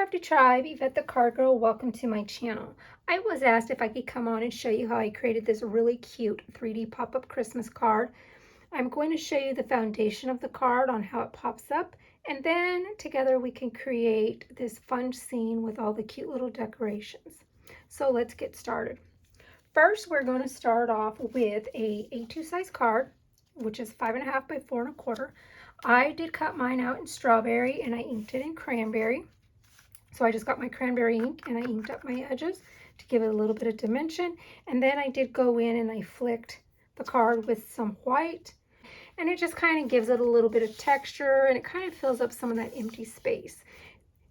Crafty Tribe, Yvette the Card Girl, welcome to my channel. I was asked if I could come on and show you how I created this really cute 3D pop-up Christmas card. I'm going to show you the foundation of the card on how it pops up, and then together we can create this fun scene with all the cute little decorations. So let's get started. First, we're going to start off with a A2 size card, which is 5.5 by 4.25. I did cut mine out in strawberry and I inked it in cranberry. So I just got my cranberry ink and I inked up my edges to give it a little bit of dimension. And then I did go in and I flicked the card with some white. And it just kind of gives it a little bit of texture and it kind of fills up some of that empty space.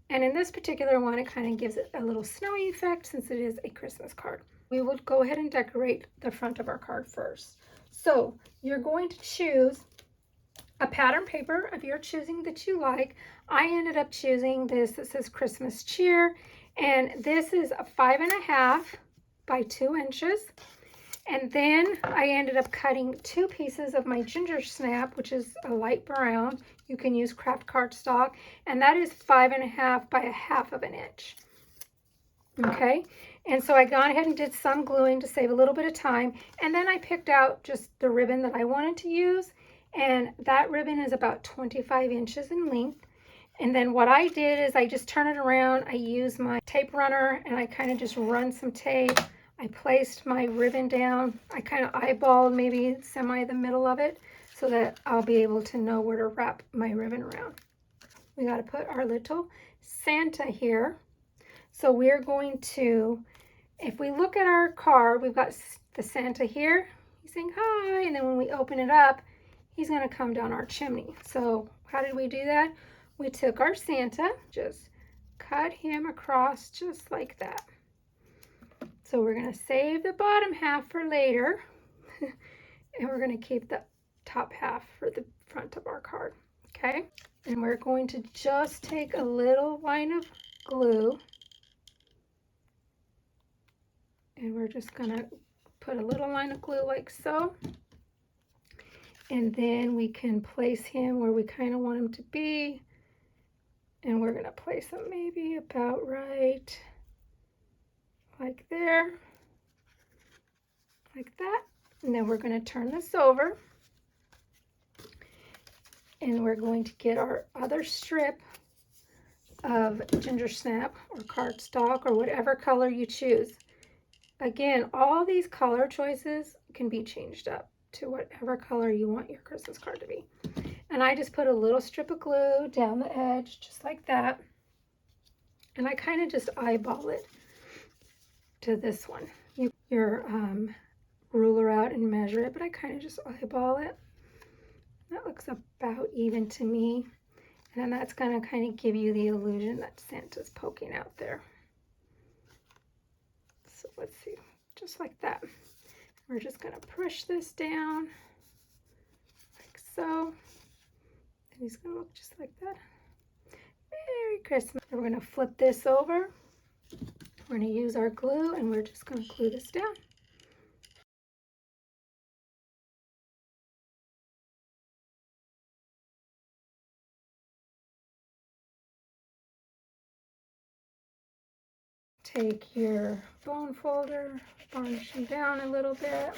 And in this particular one, it kind of gives it a little snowy effect since it is a Christmas card. We will go ahead and decorate the front of our card first. So you're going to choose a pattern paper of your choosing that you like. I ended up choosing this that says Christmas Cheer, and this is a 5.5 by 2 inches. And then I ended up cutting 2 pieces of my ginger snap, which is a light brown. You can use craft cardstock, and that is 5.5 by 1/2 inch. Okay, and so I gone ahead and did some gluing to save a little bit of time, and then I picked out just the ribbon that I wanted to use, and that ribbon is about 25 inches in length. And then what I did is I just turn it around, I use my tape runner, and I kind of just run some tape. I placed my ribbon down. I kind of eyeballed maybe semi the middle of it so that I'll be able to know where to wrap my ribbon around. We got to put our little Santa here. So we're going to, if we look at our card, we've got the Santa here. He's saying hi, and then when we open it up, he's going to come down our chimney. So how did we do that? We took our Santa, just cut him across just like that. So we're going to save the bottom half for later, and we're going to keep the top half for the front of our card, okay? And we're going to just take a little line of glue, and we're just going to put a little line of glue like so. And then we can place him where we kind of want him to be. And we're going to place him maybe about right like there, like that. And then we're going to turn this over. And we're going to get our other strip of ginger snap or cardstock or whatever color you choose. Again, all these color choices can be changed up to whatever color you want your Christmas card to be. And I just put a little strip of glue down the edge, just like that. And I kind of just eyeball it to this one. You your ruler out and measure it, but I kind of just eyeball it. That looks about even to me. And then that's going to kind of give you the illusion that Santa's poking out there. So let's see, just like that. We're just going to push this down like so. And he's going to look just like that. Merry Christmas. And we're going to flip this over. We're going to use our glue and we're just going to glue this down. Take your bone folder, varnish them down a little bit.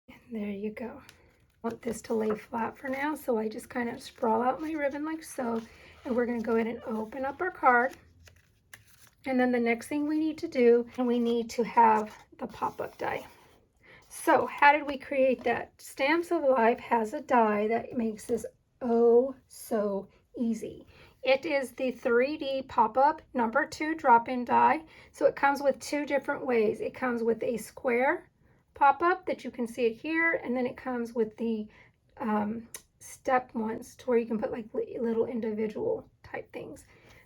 And there you go. I want this to lay flat for now, so I just kind of sprawl out my ribbon like so. And we're going to go ahead and open up our card. And then the next thing we need to do, and we need to have the pop-up die. So how did we create that? Stamps of Life has a die that makes this oh so easy. It is the 3D pop-up number 2 drop-in die. So it comes with 2 different ways. It comes with a square pop-up that you can see it here, and then it comes with the step ones to where you can put like little individual type things.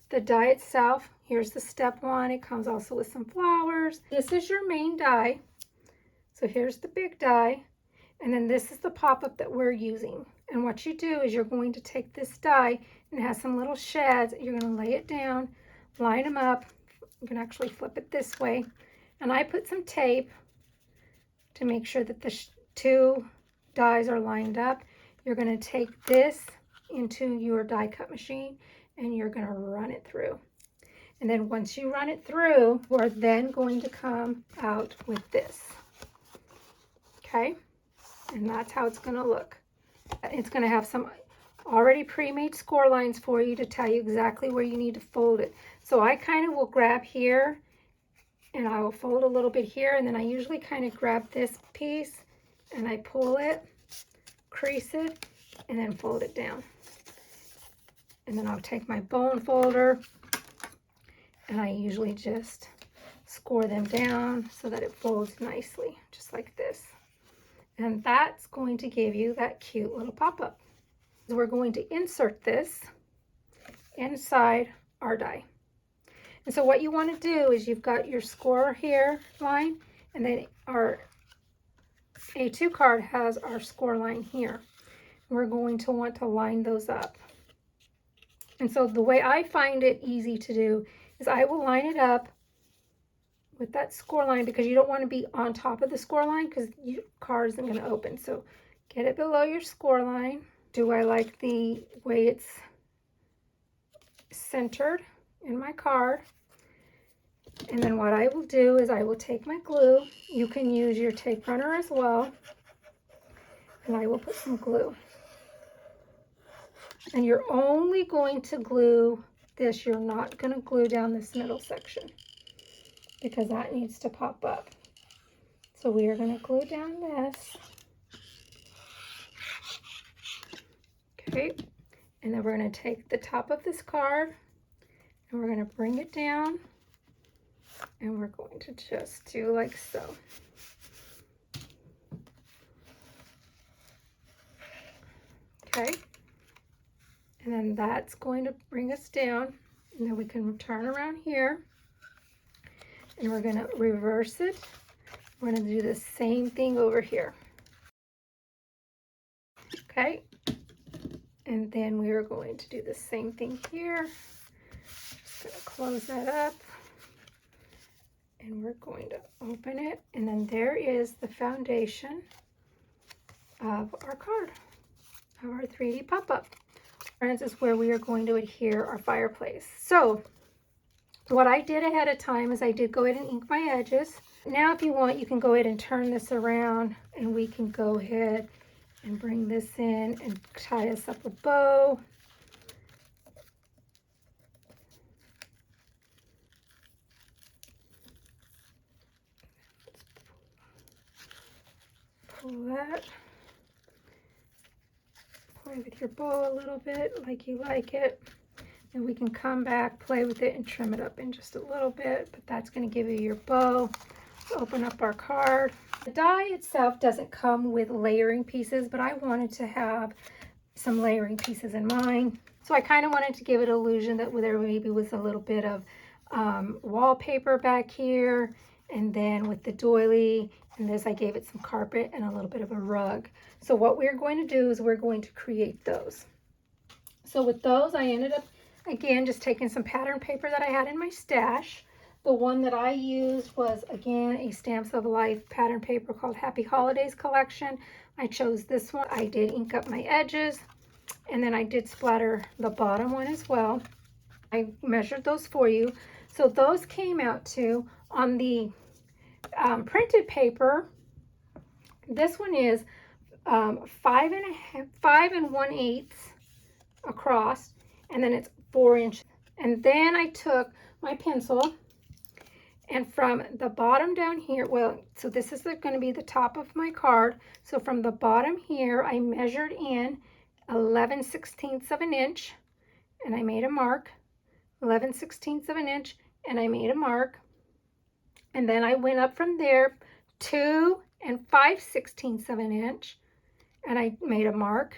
The die itself, here's the step 1. It comes also with some flowers. This is your main die. So here's the big die, and then this is the pop-up that we're using. And what you do is you're going to take this die, and it has some little sheds. You're going to lay it down, line them up. You can actually flip it this way. And I put some tape to make sure that the 2 dies are lined up. You're going to take this into your die cut machine and you're going to run it through. And then once you run it through, we're then going to come out with this. Okay? And that's how it's going to look. It's going to have some already pre-made score lines for you to tell you exactly where you need to fold it. So I kind of will grab here and I will fold a little bit here, and then I usually kind of grab this piece and I pull it, crease it, and then fold it down. And then I'll take my bone folder and I usually just score them down so that it folds nicely, just like this. And that's going to give you that cute little pop-up. We're going to insert this inside our die. And so what you want to do is you've got your score here line, and then our A2 card has our score line here. We're going to want to line those up. And so the way I find it easy to do is I will line it up with that score line, because you don't want to be on top of the score line because your card isn't going to open. So get it below your score line. Do I like the way it's centered in my card? And then what I will do is I will take my glue. You can use your tape runner as well. And I will put some glue. And you're only going to glue this. You're not going to glue down this middle section, because that needs to pop up. So we are going to glue down this. Okay, and then we're going to take the top of this card and we're going to bring it down, and we're going to just do like so. Okay, and then that's going to bring us down, and then we can turn around here. And we're going to reverse it. We're going to do the same thing over here. Okay. And then we are going to do the same thing here. Just going to close that up. And we're going to open it. And then there is the foundation of our card, of our 3D pop-up. Friends, is where we are going to adhere our fireplace. So what I did ahead of time is I did go ahead and ink my edges. Now if you want, you can go ahead and turn this around, and we can go ahead and bring this in and tie us up a bow. Pull that. Play with your bow a little bit like you like it. And we can come back, play with it, and trim it up in just a little bit, but that's going to give you your bow. Let's open up our card. The die itself doesn't come with layering pieces, but I wanted to have some layering pieces in mine. So I kind of wanted to give it an illusion that there maybe was a little bit of wallpaper back here, and then with the doily and this, I gave it some carpet and a little bit of a rug. So what we're going to do is we're going to create those. So with those, I ended up again just taking some pattern paper that I had in my stash. The one that I used was, again, a Stamps of Life pattern paper called Happy Holidays collection. I chose this one. I did ink up my edges, and then I did splatter the bottom one as well. I measured those for you. So those came out to, on the printed paper, this one is 5 1/8 across, and then it's 4 inches. And then I took my pencil, and from the bottom down here, well, so this is going to be the top of my card. So from the bottom here, I measured in 11/16 of an inch, and I made a mark. 11/16 of an inch, and I made a mark. And then I went up from there 2 5/16 of an inch, and I made a mark.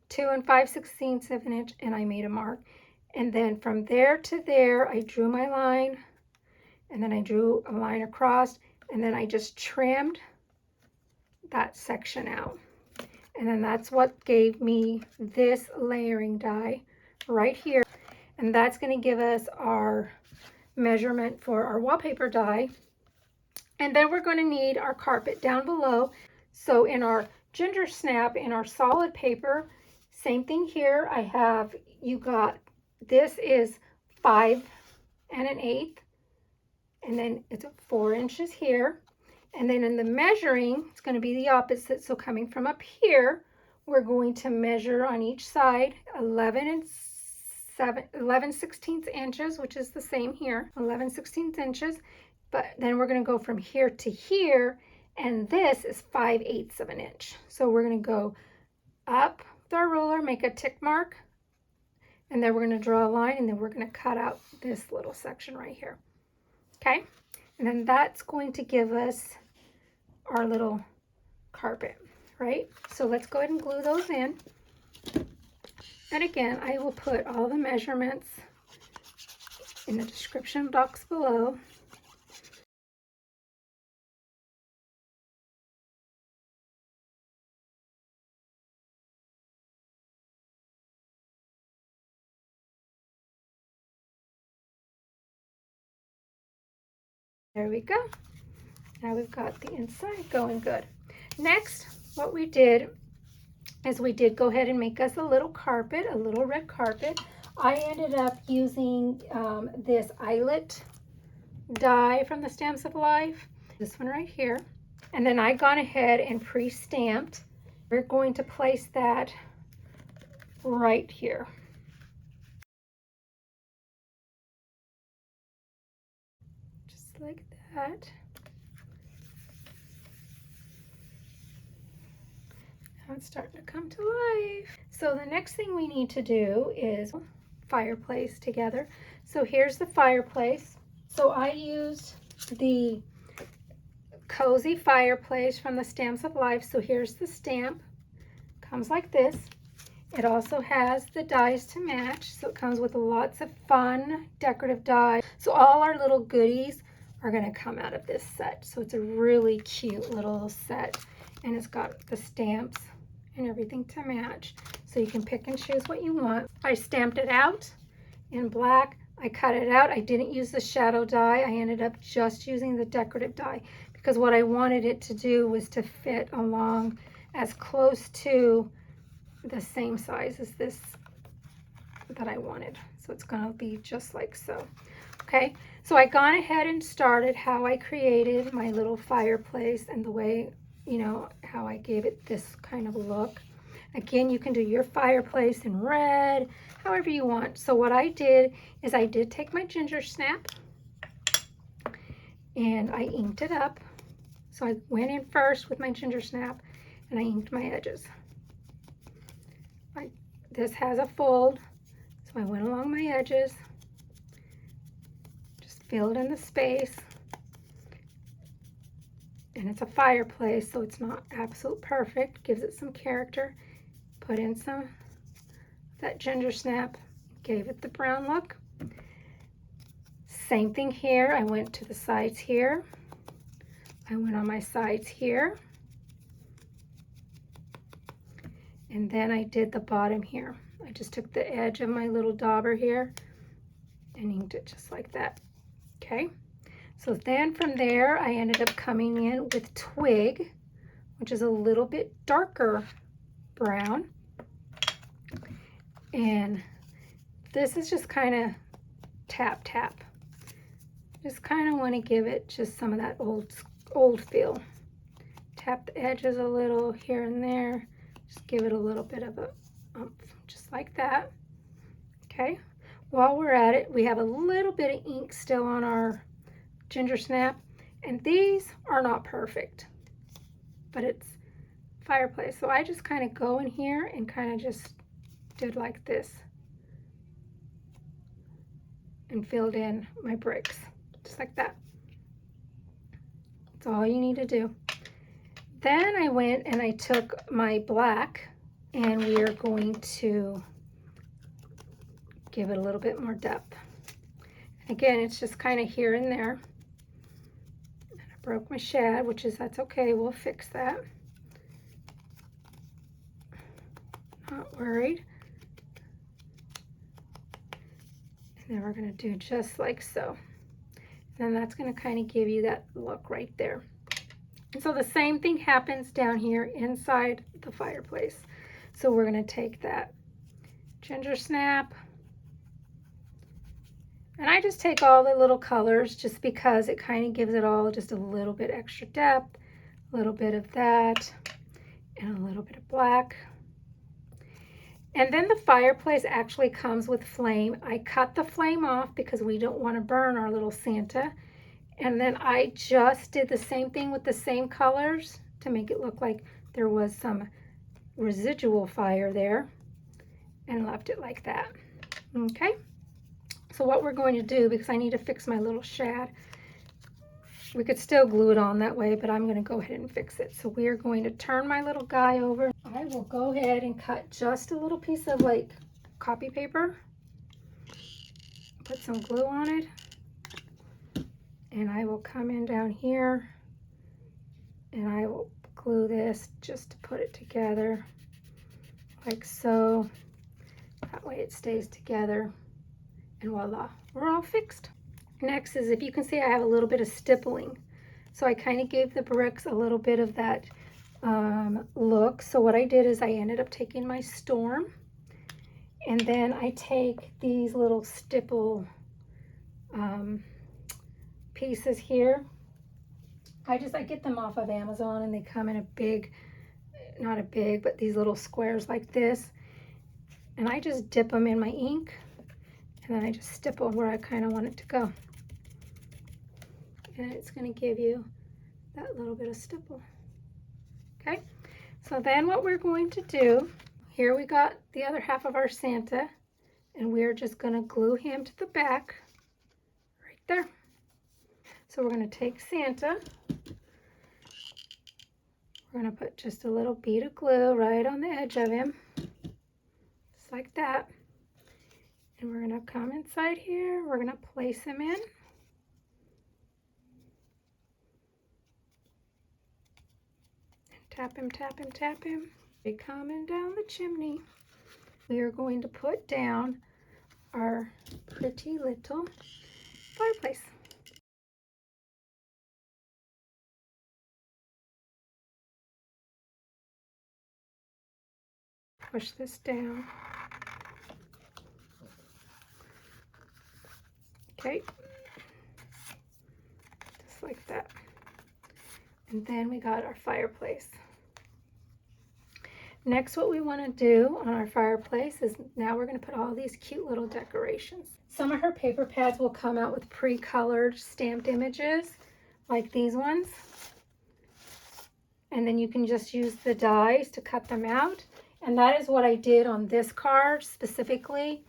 2 5/16 of an inch, and I made a mark. And then from there to there, I drew my line, and then I drew a line across, and then I just trimmed that section out. And then that's what gave me this layering die right here. And that's going to give us our measurement for our wallpaper die. And then we're going to need our carpet down below. So in our ginger snap, in our solid paper, Same thing here. I have, you got, this is 5 1/8, and then it's 4 inches here. And then in the measuring, it's going to be the opposite. So coming from up here, we're going to measure on each side 11 16 inches, which is the same here, 11/16 inches. But then we're going to go from here to here, and this is 5/8 of an inch. So we're going to go up with our ruler, make a tick mark, and then we're going to draw a line, and then we're going to cut out this little section right here. Okay, and then that's going to give us our little carpet, right? So let's go ahead and glue those in. And again, I will put all the measurements in the description box below. There we go. Now we've got the inside going good. Next, what we did is we did go ahead and make us a little carpet, a little red carpet. I ended up using this eyelet die from the Stamps of Life, this one right here. And then I gone ahead and pre-stamped. We're going to place that right here. Just like that. Now it's starting to come to life. So the next thing we need to do is fireplace together. So here's the fireplace. So I used the cozy fireplace from the Stamps of Life. So here's the stamp. Comes like this. It also has the dies to match. So it comes with lots of fun decorative dies. So all our little goodies are going to come out of this set. So it's a really cute little set. And it's got the stamps and everything to match. So you can pick and choose what you want. I stamped it out in black. I cut it out. I didn't use the shadow die. I ended up just using the decorative die because what I wanted it to do was to fit along as close to the same size as this that I wanted. So it's going to be just like so. Okay, so I gone ahead and started how I created my little fireplace and the way, you know, how I gave it this kind of look. Again, you can do your fireplace in red, however you want. So what I did is I did take my ginger snap and I inked it up. So I went in first with my ginger snap and I inked my edges. This has a fold, so I went along my edges, just filled in the space. And it's a fireplace, so it's not absolute perfect. Gives it some character. Put in some of that ginger snap, gave it the brown look. Same thing here. I went to the sides here. I went on my sides here. And then I did the bottom here. I just took the edge of my little dauber here and inked it just like that. Okay. So then from there, I ended up coming in with Twig, which is a little bit darker brown. And this is just kind of tap, tap. Just kind of want to give it just some of that old feel. Tap the edges a little here and there. Just give it a little bit of a just like that. Okay. While we're at it, we have a little bit of ink still on our ginger snap, and these are not perfect, but it's fireplace. So I just kind of go in here and kind of just did like this and filled in my bricks just like that. That's all you need to do. Then I went and I took my black and we are going to give it a little bit more depth. Again, it's just kind of here and there. And I broke my shad, which is, that's okay, we'll fix that. Not worried. And then we're going to do just like so. And that's going to kind of give you that look right there. And so the same thing happens down here inside the fireplace. So we're going to take that ginger snap, and I just take all the little colors just because it kind of gives it all just a little bit extra depth, a little bit of that, and a little bit of black. And then the fireplace actually comes with flame. I cut the flame off because we don't want to burn our little Santa. And then I just did the same thing with the same colors to make it look like there was some residual fire there, and left it like that. Okay, so what we're going to do, because I need to fix my little shad, we could still glue it on that way, but I'm going to go ahead and fix it. So we are going to turn my little guy over. I will go ahead and cut just a little piece of like copy paper, put some glue on it, and I will come in down here and I will glue this just to put it together like so. That way it stays together, and voila, we're all fixed. Next is, if you can see, I have a little bit of stippling. So I kind of gave the bricks a little bit of that look. So what I did is I ended up taking my Storm, and then I take these little stipple pieces here. I get them off of Amazon, and they come in a big, not a big, but these little squares like this. And I just dip them in my ink, and then I just stipple where I kind of want it to go. And it's going to give you that little bit of stipple. Okay, so then what we're going to do, here we got the other half of our Santa, and we're just going to glue him to the back right there. So we're going to take Santa, we're going to put just a little bead of glue right on the edge of him, just like that. And we're going to come inside here, we're going to place him in. Tap him, tap him, tap him. We're coming down the chimney. We are going to put down our pretty little fireplace. Push this down. Okay, just like that. And then we got our fireplace. Next, what we want to do on our fireplace is now we're going to put all these cute little decorations. Some of her paper pads will come out with pre-colored stamped images like these ones. And then you can just use the dies to cut them out. And that is what I did on this card specifically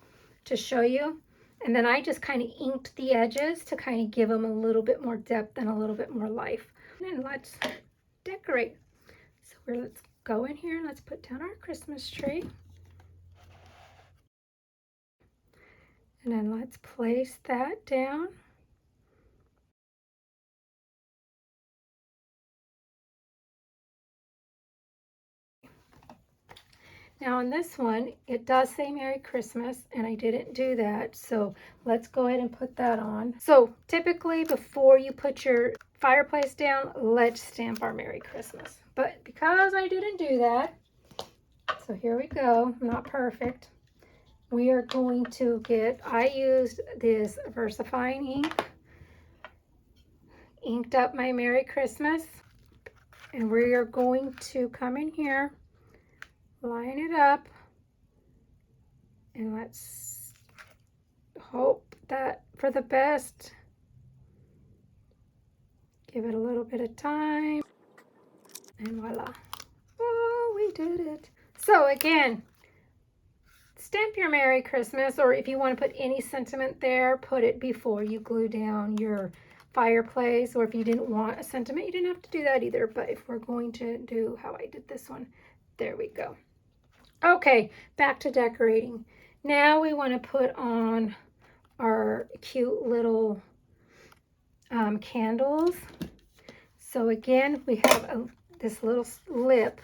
to show you. And then I just kind of inked the edges to kind of give them a little bit more depth and a little bit more life. And then let's decorate. So let's go in here and let's put down our Christmas tree. And then let's place that down. Now on this one, it does say Merry Christmas, and I didn't do that, so let's go ahead and put that on. So typically before you put your fireplace down, let's stamp our Merry Christmas. But because I didn't do that, so here we go, not perfect. We are going to I used this VersaFine ink, inked up my Merry Christmas, and we are going to come in here, line it up, and let's hope that for the best. Give it a little bit of time, and voila. Oh, we did it. So again, stamp your Merry Christmas, or if you want to put any sentiment there, put it before you glue down your fireplace, or if you didn't want a sentiment, you didn't have to do that either. But if we're going to do how I did this one, there we go. Okay, back to decorating. Now we want to put on our cute little candles. So again, we have this little lip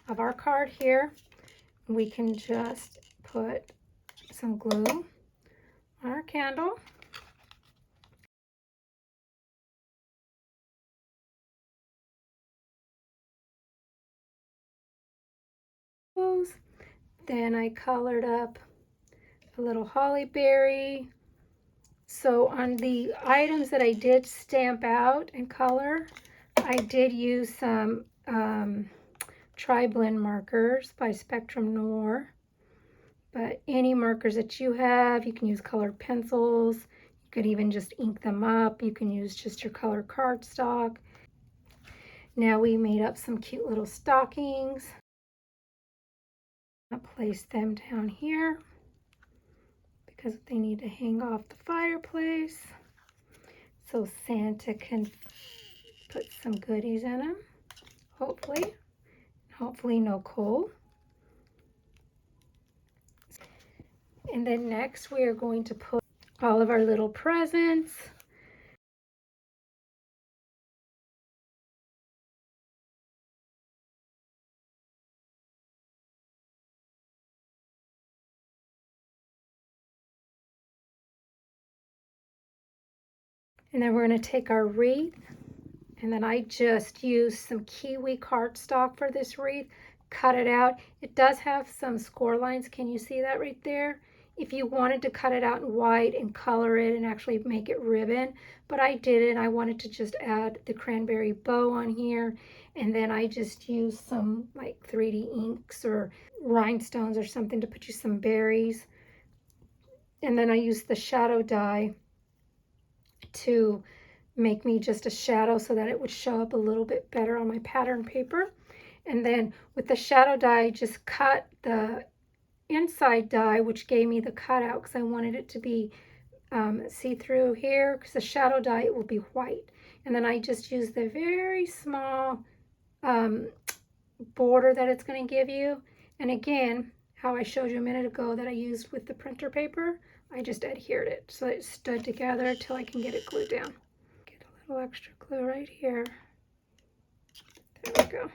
of our card here. We can just put some glue on our candle. Then I colored up a little holly berry. So on the items that I did stamp out and color, I did use some Tri-Blend markers by Spectrum Noir. But any markers that you have, you can use colored pencils. You could even just ink them up. You can use just your colored cardstock. Now we made up some cute little stockings. I'll place them down here because they need to hang off the fireplace so Santa can put some goodies in them, hopefully. Hopefully no coal. And then next we are going to put all of our little presents. And then we're going to take our wreath, and then I just used some kiwi cardstock for this wreath, cut it out. It does have some score lines. Can you see that right there? If you wanted to cut it out in white and color it and actually make it ribbon, but I didn't. I wanted to just add the cranberry bow on here, and then I just used some like 3D inks or rhinestones or something to put you some berries. And then I used the shadow die to make me just a shadow so that it would show up a little bit better on my pattern paper. And then with the shadow die, I just cut the inside die, which gave me the cutout because I wanted it to be see-through here, because the shadow die, it will be white. And then I just used the very small border that it's going to give you. And again, how I showed you a minute ago that I used with the printer paper, I just adhered it so it stood together until I can get it glued down. Get a little extra glue right here. There we go.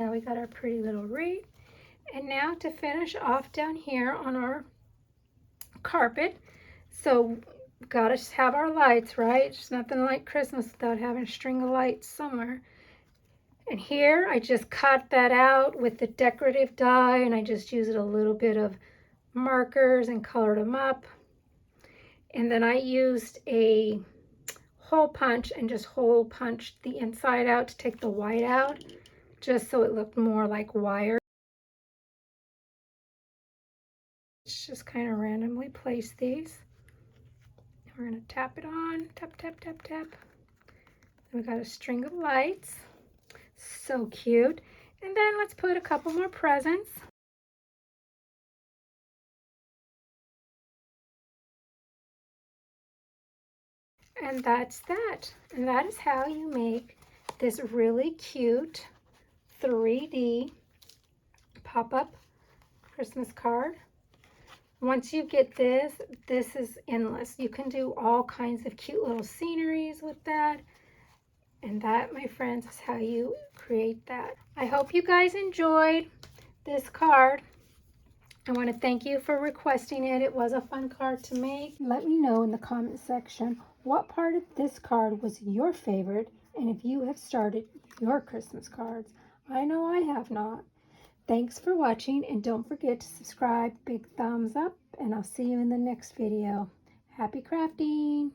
Now we got our pretty little wreath. And now to finish off down here on our carpet. So gotta have our lights, right? There's nothing like Christmas without having a string of lights somewhere. And here I just cut that out with the decorative die, and I just used a little bit of markers and colored them up. And then I used a hole punch and just hole punched the inside out to take the white out, just so it looked more like wire. Let's just kind of randomly place these. We're going to tap it on, tap, tap, tap, tap. Then we got a string of lights. So cute. And then let's put a couple more presents. And that's that. And that is how you make this really cute 3D pop-up Christmas card. Once you get this, this is endless. You can do all kinds of cute little sceneries with that. And that, my friends, is how you create that. I hope you guys enjoyed this card. I want to thank you for requesting it. It was a fun card to make. Let me know in the comment section what part of this card was your favorite, and if you have started your Christmas cards. I know I have not. Thanks for watching, and don't forget to subscribe. Big thumbs up, and I'll see you in the next video. Happy crafting!